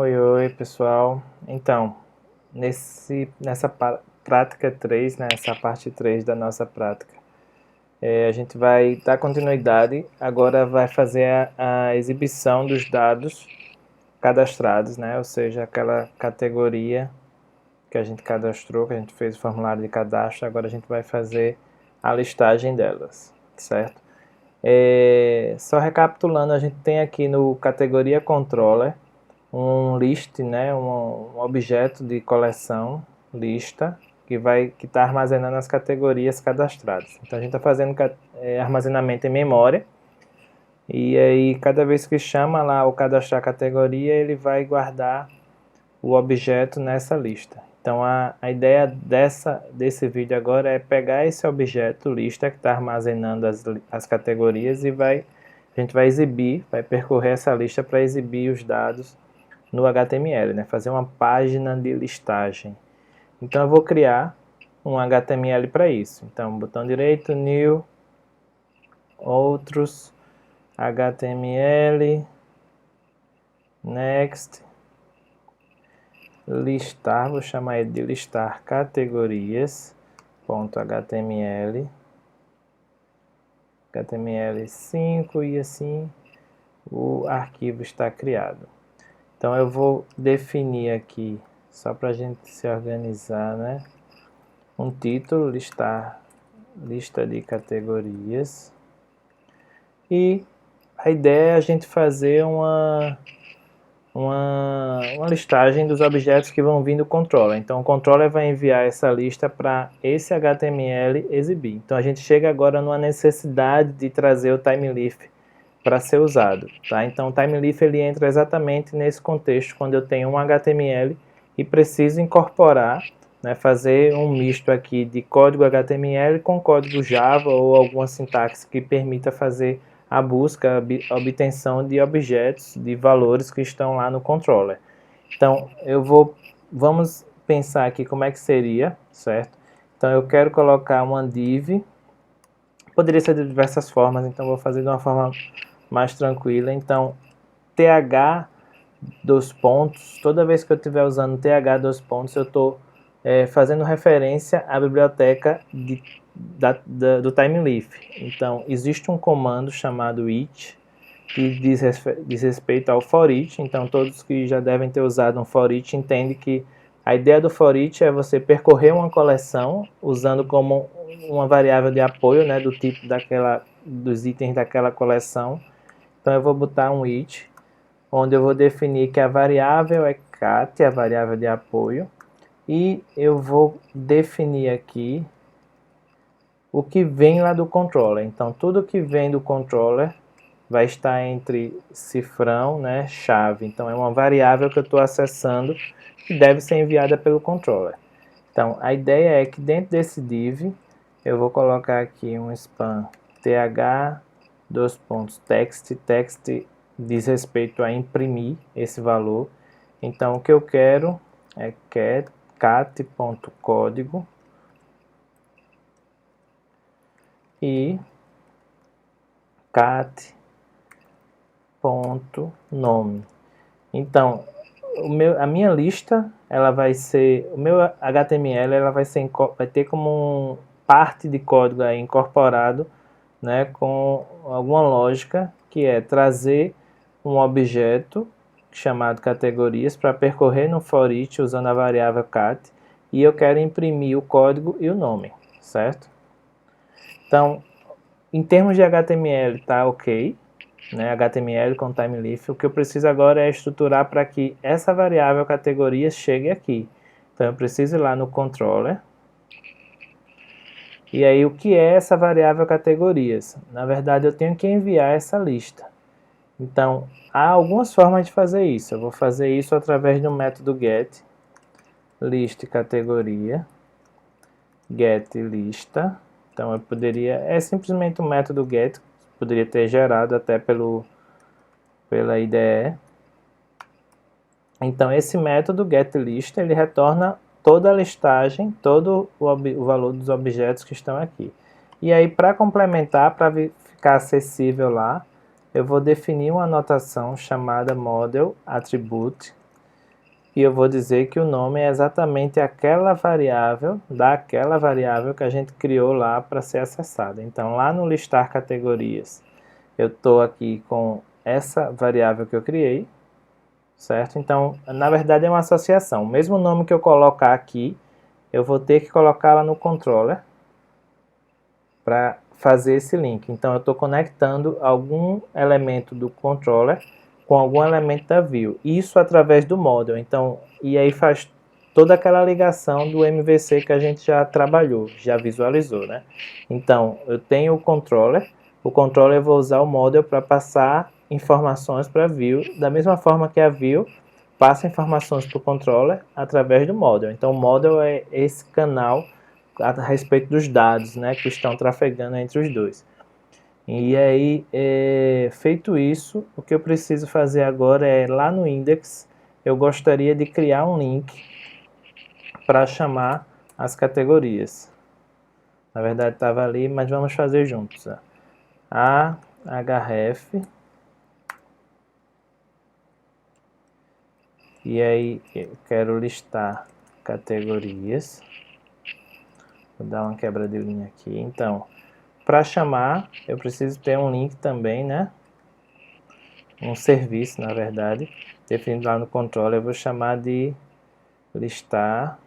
Oi, pessoal. Então, nessa prática 3, né, essa parte 3 da nossa prática, a gente vai dar continuidade, agora vai fazer a exibição dos dados cadastrados, né, ou seja, aquela categoria que a gente cadastrou, que a gente fez o formulário de cadastro, agora a gente vai fazer a listagem delas, certo? Só recapitulando, a gente tem aqui no categoria controller, um list, né, um objeto de coleção, lista, que está armazenando as categorias cadastradas. Então a gente está fazendo armazenamento em memória, e aí cada vez que chama lá o cadastrar categoria, ele vai guardar o objeto nessa lista. Então a ideia desse vídeo agora é pegar esse objeto, lista, que está armazenando as categorias, e a gente vai exibir, vai percorrer essa lista para exibir os dados no HTML, né? Fazer uma página de listagem. Então eu vou criar um HTML para isso. Então, botão direito, New, Outros, HTML, Next, listar, vou chamar ele de listar categorias, .html, HTML5, e assim o arquivo está criado. Então eu vou definir aqui, só para a gente se organizar, né? Um título, lista de categorias. E a ideia é a gente fazer uma listagem dos objetos que vão vir do controller. Então o controller vai enviar essa lista para esse HTML exibir. Então a gente chega agora numa necessidade de trazer o TimeLeaf para ser usado, tá? Então o TimeLeaf ele entra exatamente nesse contexto, quando eu tenho um HTML e preciso incorporar, né, fazer um misto aqui de código HTML com código Java ou alguma sintaxe que permita fazer a busca, a obtenção de objetos, de valores que estão lá no controller. Então vamos pensar aqui como é que seria, certo? Então eu quero colocar uma div, poderia ser de diversas formas, então vou fazer de uma forma mais tranquila. Então, th dois pontos, toda vez que eu estiver usando th dois pontos, eu estou fazendo referência à biblioteca do TimeLeaf. Então, existe um comando chamado each, que diz respeito ao for each. Então, todos que já devem ter usado um for each entendem que a ideia do for each é você percorrer uma coleção usando como uma variável de apoio, né, do tipo dos itens daquela coleção. Então eu vou botar um each, onde eu vou definir que a variável é cat, a variável de apoio, e eu vou definir aqui o que vem lá do controller. Então tudo que vem do controller vai estar entre cifrão, né, chave. Então é uma variável que eu estou acessando que deve ser enviada pelo controller. Então a ideia é que dentro desse div eu vou colocar aqui um span th dois pontos text diz respeito a imprimir esse valor. Então o que eu quero é cat.código e cat.nome. Então a minha lista, ela vai ser, o meu HTML vai ter como parte de código aí incorporado, né, com alguma lógica, que é trazer um objeto chamado categorias para percorrer no for each usando a variável cat, e eu quero imprimir o código e o nome, certo? Então, em termos de HTML tá ok, né, HTML com TimeLeaf. O que eu preciso agora é estruturar para que essa variável categorias chegue aqui. Então eu preciso ir lá no controller. E aí o que é essa variável categorias? Na verdade eu tenho que enviar essa lista. Então há algumas formas de fazer isso. Eu vou fazer isso através do método get list categoria get lista. Então eu poderia, é simplesmente um método get, poderia ter gerado até pela IDE. Então esse método getList ele retorna toda a listagem, todo o valor dos objetos que estão aqui. E aí para complementar, para ficar acessível lá, eu vou definir uma anotação chamada model attribute, e eu vou dizer que o nome é exatamente aquela variável, daquela variável que a gente criou lá para ser acessada. Então, lá no listar categorias, eu estou aqui com essa variável que eu criei, certo? Então, na verdade é uma associação. O mesmo nome que eu colocar aqui, eu vou ter que colocar lá no controller para fazer esse link. Então, eu estou conectando algum elemento do controller com algum elemento da view. Isso através do model. Então, e aí faz toda aquela ligação do MVC que a gente já trabalhou, já visualizou, né? Então, eu tenho o controller eu vou usar o model para passar informações para a view, da mesma forma que a view passa informações para o controller através do model. Então, o model é esse canal a respeito dos dados, né, que estão trafegando entre os dois. E aí, feito isso, o que eu preciso fazer agora é, lá no index, eu gostaria de criar um link para chamar as categorias. Na verdade estava ali, mas vamos fazer juntos. A href, e aí eu quero listar categorias. Vou dar uma quebra de linha aqui. Então, para chamar, eu preciso ter um link também, né? Um serviço, na verdade, definido lá no controller. Eu vou chamar de listar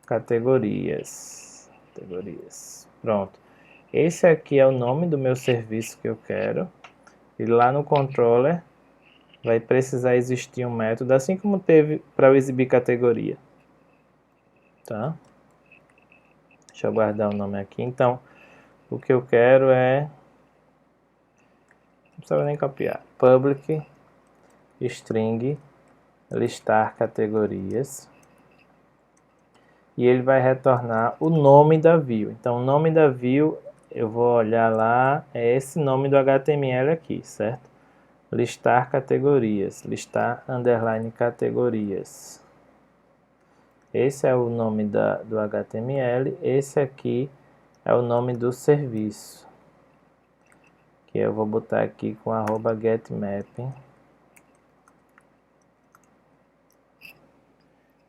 categorias. Pronto. Esse aqui é o nome do meu serviço que eu quero. E lá no controller vai precisar existir um método, assim como teve para eu exibir categoria. Tá? Deixa eu guardar o nome aqui. Então, o que eu quero é... Não precisa nem copiar. Public string listar categorias. E ele vai retornar o nome da view. Então, o nome da view, eu vou olhar lá, é esse nome do HTML aqui, certo? Listar categorias, listar underline categorias. Esse é o nome do HTML, esse aqui é o nome do serviço. Que eu vou botar aqui com @getMapping.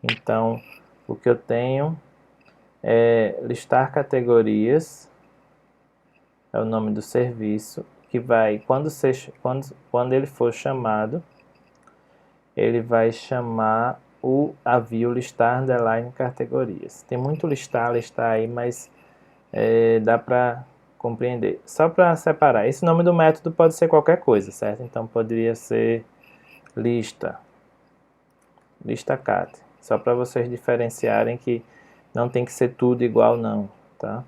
Então, o que eu tenho é listar categorias, é o nome do serviço, que vai, quando ele for chamado, ele vai chamar a view listar underline categorias. Tem muito listar aí, mas dá para compreender. Só para separar, esse nome do método pode ser qualquer coisa, certo? Então poderia ser lista cat, só para vocês diferenciarem que não tem que ser tudo igual não, tá?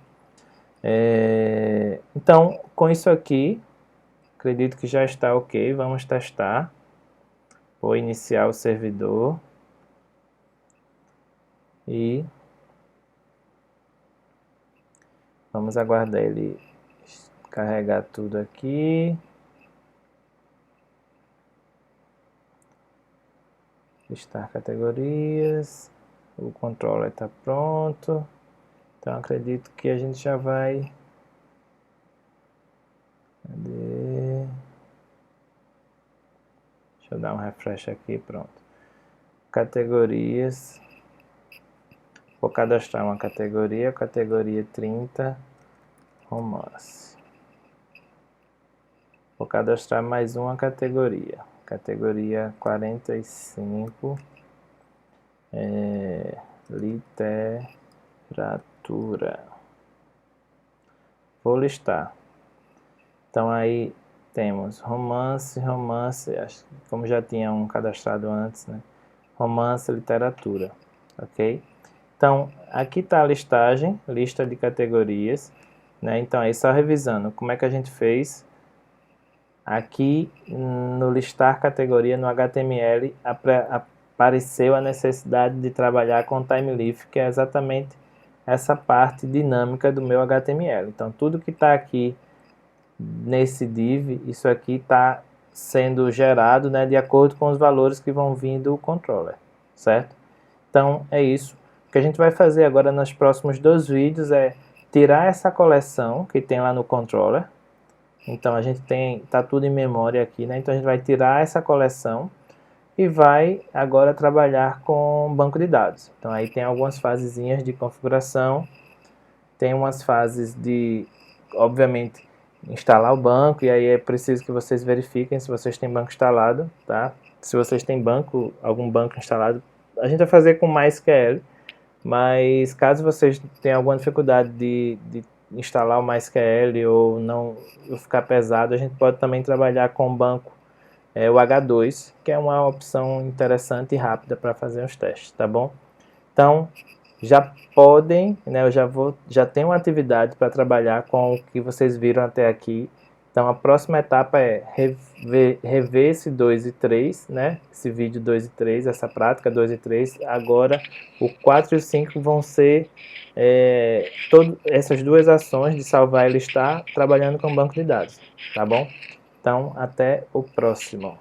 Então, com isso aqui, acredito que já está ok, vamos testar. Vou iniciar o servidor e vamos aguardar ele carregar tudo aqui. Listar categorias, o controller está pronto, então acredito que a gente já vai... Cadê? Deixa eu dar um refresh aqui, pronto. Categorias, vou cadastrar uma categoria 30, romance. Vou cadastrar mais uma categoria 45, literatura. Vou listar. Então aí temos romance, como já tinha um cadastrado antes, né? Romance, literatura, ok? Então, aqui está a listagem, lista de categorias, né? Então, aí só revisando, como é que a gente fez? Aqui no listar categoria, no HTML, apareceu a necessidade de trabalhar com TimeLeaf, que é exatamente essa parte dinâmica do meu HTML. Então, tudo que está aqui nesse div, isso aqui está sendo gerado, né, de acordo com os valores que vão vir do controller, certo? Então, é isso. O que a gente vai fazer agora nos próximos 2 vídeos é tirar essa coleção que tem lá no controller. Então, a gente tá tudo em memória aqui, né? Então, a gente vai tirar essa coleção e vai agora trabalhar com banco de dados. Então aí tem algumas fasezinhas de configuração, tem umas fases de, obviamente, instalar o banco, e aí é preciso que vocês verifiquem se vocês têm banco instalado, tá? Se vocês têm algum banco instalado, a gente vai fazer com MySQL, mas caso vocês tenham alguma dificuldade de instalar o MySQL ou não ou ficar pesado, a gente pode também trabalhar com o banco o H2, que é uma opção interessante e rápida para fazer os testes, tá bom? Então, já podem, né, já tenho uma atividade para trabalhar com o que vocês viram até aqui. Então, a próxima etapa é rever esse 2 e 3, né, esse vídeo 2 e 3, essa prática 2 e 3. Agora, o 4 e o 5 vão ser essas duas ações de salvar e listar, trabalhando com banco de dados, tá bom? Então, até o próximo.